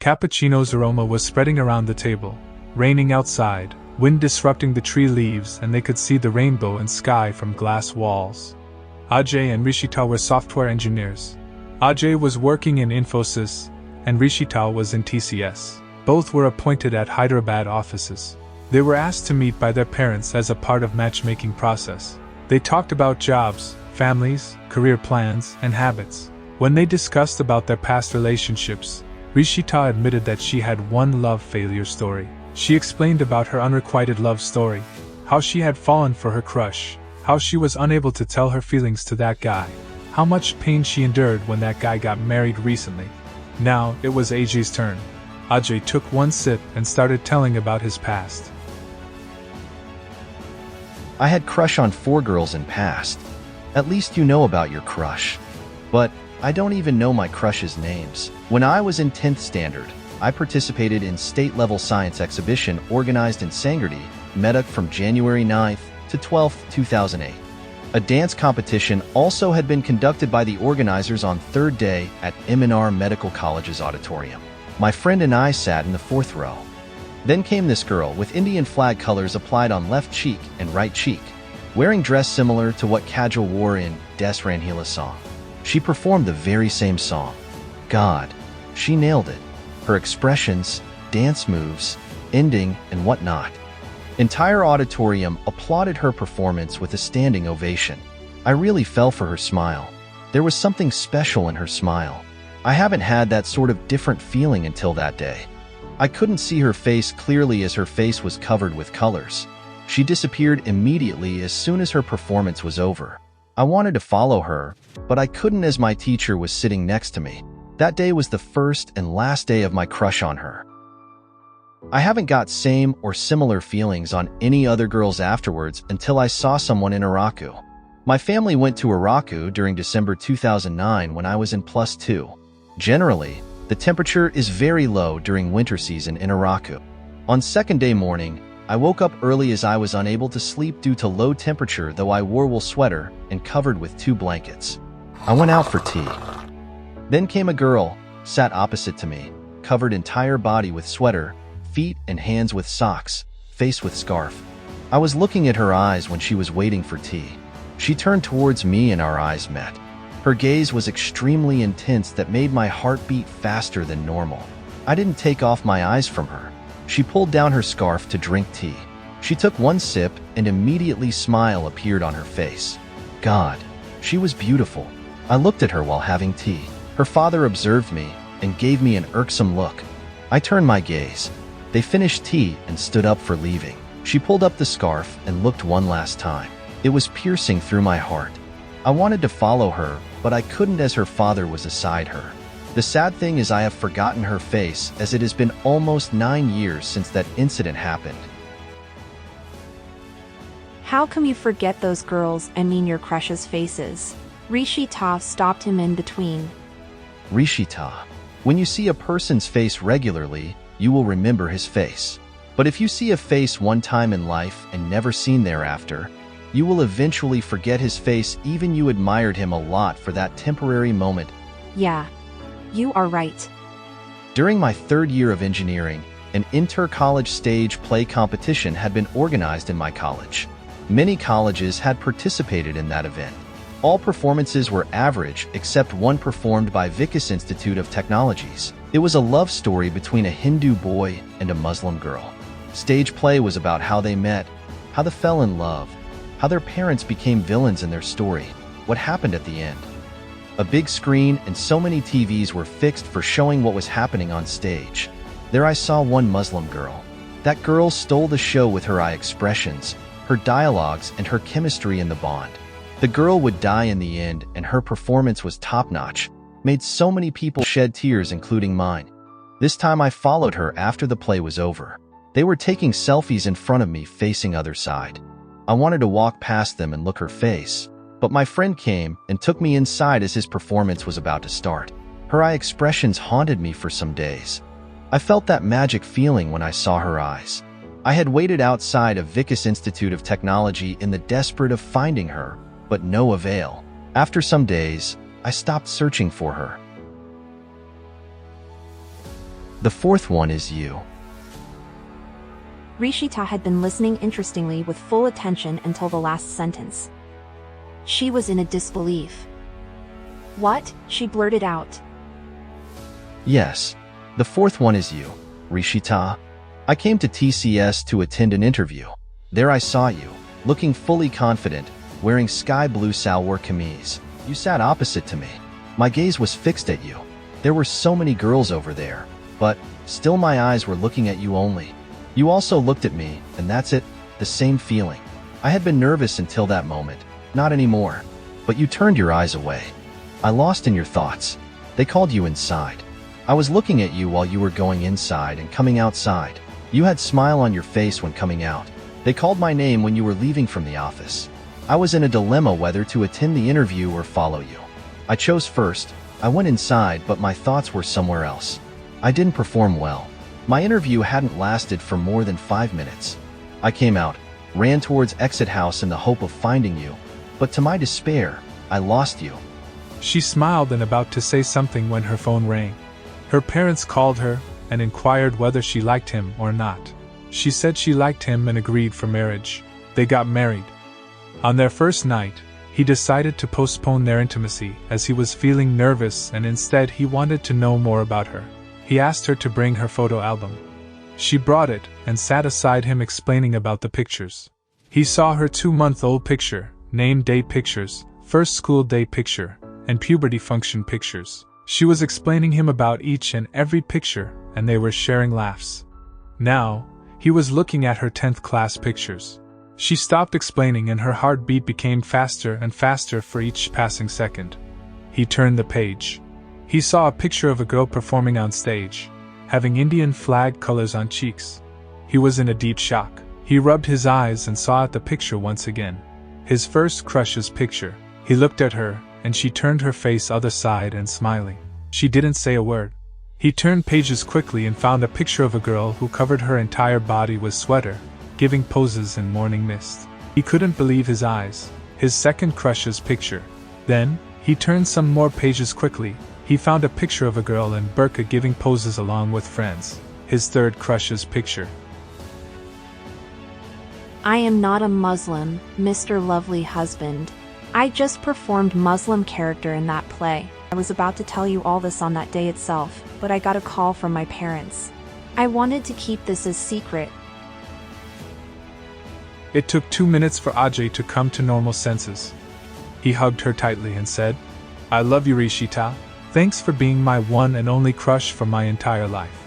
Cappuccino's aroma was spreading around the table. Raining outside, wind disrupting the tree leaves, and they could see the rainbow and sky from glass walls. Ajay and Rishita were software engineers. Ajay was working in Infosys, and Rishita was in TCS. Both were appointed at Hyderabad offices. They were asked to meet by their parents as a part of matchmaking process. They talked about jobs, families, career plans, and habits. When they discussed about their past relationships, Rishita admitted that she had one love failure story. She explained about her unrequited love story, how she had fallen for her crush, how she was unable to tell her feelings to that guy, how much pain she endured when that guy got married recently. Now, it was Ajay's turn. Ajay took one sip and started telling about his past. I had crush on 4 girls in past. At least you know about your crush. But I don't even know my crush's names. When I was in 10th standard, I participated in state-level science exhibition organized in Sangardi, Medak from January 9th to 12th, 2008. A dance competition also had been conducted by the organizers on 3rd day at MNR Medical College's auditorium. My friend and I sat in the 4th row. Then came this girl with Indian flag colors applied on left cheek and right cheek, wearing dress similar to what Kajol wore in Des Ranhila song. She performed the very same song. God, she nailed it. Her expressions, dance moves, ending, and whatnot. Entire auditorium applauded her performance with a standing ovation. I really fell for her smile. There was something special in her smile. I haven't had that sort of different feeling until that day. I couldn't see her face clearly as her face was covered with colors. She disappeared immediately as soon as her performance was over. I wanted to follow her, but I couldn't as my teacher was sitting next to me. That day was the first and last day of my crush on her. I haven't got same or similar feelings on any other girls afterwards until I saw someone in Araku. My family went to Araku during December 2009 when I was in +2. Generally, the temperature is very low during winter season in Araku. On 2nd day morning, I woke up early as I was unable to sleep due to low temperature, though I wore wool sweater and covered with 2 blankets. I went out for tea. Then came a girl, sat opposite to me, covered entire body with sweater, feet and hands with socks, face with scarf. I was looking at her eyes when she was waiting for tea. She turned towards me and our eyes met. Her gaze was extremely intense that made my heart beat faster than normal. I didn't take off my eyes from her. She pulled down her scarf to drink tea. She took one sip and immediately smile appeared on her face. God, she was beautiful. I looked at her while having tea. Her father observed me and gave me an irksome look. I turned my gaze. They finished tea and stood up for leaving. She pulled up the scarf and looked one last time. It was piercing through my heart. I wanted to follow her, but I couldn't as her father was aside her. The sad thing is I have forgotten her face as it has been almost 9 years since that incident happened. How come you forget those girls and mean your crush's faces? Rishita stopped him in between. Rishita, when you see a person's face regularly, you will remember his face. But if you see a face one time in life and never seen thereafter, you will eventually forget his face even you admired him a lot for that temporary moment. Yeah, you are right. During my 3rd year of engineering, an inter-college stage play competition had been organized in my college. Many colleges had participated in that event. All performances were average except one performed by Vikas Institute of Technologies. It was a love story between a Hindu boy and a Muslim girl. Stage play was about how they met, how they fell in love, how their parents became villains in their story, what happened at the end. A big screen and so many TVs were fixed for showing what was happening on stage. There I saw one Muslim girl. That girl stole the show with her eye expressions, her dialogues, and her chemistry in the bond. The girl would die in the end, and her performance was top-notch, made so many people shed tears, including mine. This time I followed her after the play was over. They were taking selfies in front of me facing other side. I wanted to walk past them and look her face, but my friend came and took me inside as his performance was about to start. Her eye expressions haunted me for some days. I felt that magic feeling when I saw her eyes. I had waited outside of Vikas Institute of Technology in the desperate of finding her, but no avail. After some days, I stopped searching for her. The fourth one is you. Rishita had been listening interestingly with full attention until the last sentence. She was in a disbelief. What? She blurted out. Yes, the fourth one is you, Rishita. I came to TCS to attend an interview. There I saw you, looking fully confident, wearing sky blue salwar kameez. You sat opposite to me. My gaze was fixed at you. There were so many girls over there, but still my eyes were looking at you only. You also looked at me, and that's it, the same feeling. I had been nervous until that moment, not anymore. But you turned your eyes away. I lost in your thoughts. They called you inside. I was looking at you while you were going inside and coming outside. You had smile on your face when coming out. They called my name when you were leaving from the office. I was in a dilemma whether to attend the interview or follow you. I chose first. I went inside, but my thoughts were somewhere else. I didn't perform well. My interview hadn't lasted for more than 5 minutes. I came out, ran towards exit house in the hope of finding you, but to my despair, I lost you. She smiled and about to say something when her phone rang. Her parents called her and inquired whether she liked him or not. She said she liked him and agreed for marriage. They got married. On their first night, he decided to postpone their intimacy as he was feeling nervous and instead he wanted to know more about her. He asked her to bring her photo album. She brought it and sat aside him explaining about the pictures. He saw her 2-month-old picture, name day pictures, first school day picture, and puberty function pictures. She was explaining him about each and every picture, and they were sharing laughs. Now, he was looking at her 10th class pictures. She stopped explaining and her heartbeat became faster and faster for each passing second. He turned the page. He saw a picture of a girl performing on stage, having Indian flag colors on cheeks. He was in a deep shock. He rubbed his eyes and saw at the picture once again. His first crush's picture. He looked at her, and she turned her face other side and smiling. She didn't say a word. He turned pages quickly and found a picture of a girl who covered her entire body with sweater, giving poses in morning mist. He couldn't believe his eyes. His second crush's picture. Then, he turned some more pages quickly. He found a picture of a girl in burqa giving poses along with friends. His third crush's picture. I am not a Muslim, Mr. Lovely Husband. I just performed Muslim character in that play. I was about to tell you all this on that day itself, but I got a call from my parents. I wanted to keep this as secret. It took 2 minutes for Ajay to come to normal senses. He hugged her tightly and said, I love you, Rishita. Thanks for being my one and only crush for my entire life.